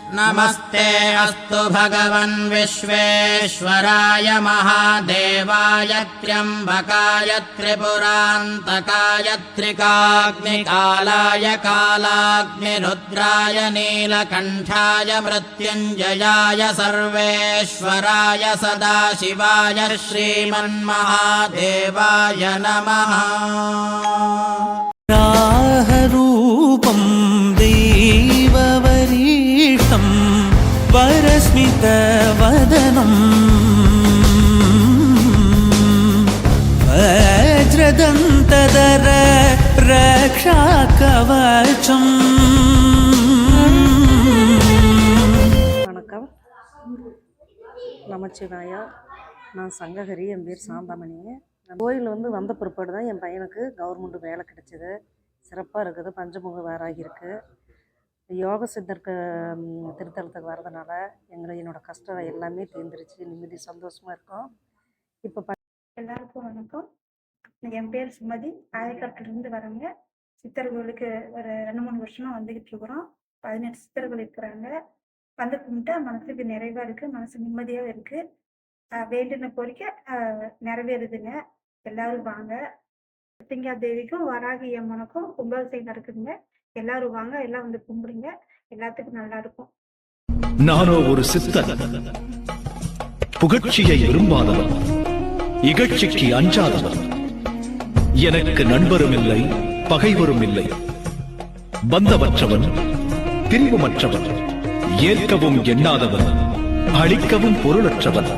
नमस्ते अस्तु भगवन् विश्वेश्वराय महादेवाय त्र्यम्बकाय त्रिपुरान्तकाय त्रिकाग्निकालाय कालाग्निरुद्राय नीलकण्ठाय मृत्युञ्जयाय सर्वेश्वराय सदाशिवाय श्रीमन्महादेवाय नमः। राहरूपं देववरीष्टं वरस्मितवदनं वज्रदन्तधर रक्षाकवचम्। வணக்கம். நமச்சிவாயா. நான் சங்ககரி. என் பேர் சாந்தாமணி. கோயில் வந்த பிற்பாடு தான் என் பையனுக்கு கவர்மெண்ட் வேலை கிடைச்சிது. சிறப்பாக இருக்குது. பஞ்சமுக வாராகி இருக்குது. யோக சித்தருக்கு திருத்தலத்துக்கு வர்றதுனால என்னோட கஷ்டம் எல்லாமே தீர்ந்துருச்சு. நிம்மதி சந்தோஷமாக இருக்கும். இப்போ எல்லாருக்கும் வணக்கம். என் பேர் சுமதி. ஆயக்காட்டிலிருந்து வரேங்க. சித்தர் கோயிலுக்கு ஒரு 2-3 வருஷமா வந்துக்கிட்டு இருக்கிறோம். 18 சித்தர்கள் இருக்கிறாங்க. வந்து கும்பிட்டா மனசுக்கு நிறைவா இருக்கு, மனசு நிம்மதியாக இருக்கு. வேண்டின கோரிக்கை நிறைவேறுதுங்க. எல்லாரும் வாங்க. சிங்கா தேவிக்கும் வராகி அம்மனுக்கும் கும்பாபிஷேகம் நடக்குதுங்க. எல்லாரும் வாங்க, எல்லாம் வந்து கும்பிடுங்க. எல்லாத்துக்கும் நல்லா இருக்கும். நானோ ஒரு சித்தன், புகழ்ச்சியை விரும்பாதவன், இகழ்ச்சிக்கு அஞ்சாதவன். எனக்கு நண்பரும் இல்லை, பகைவரும் இல்லை. பந்தமற்றவன், பிரிவுமற்றவன், ஏற்கவும் எண்ணாதவன், அழிக்கவும் பொருளற்றவன்.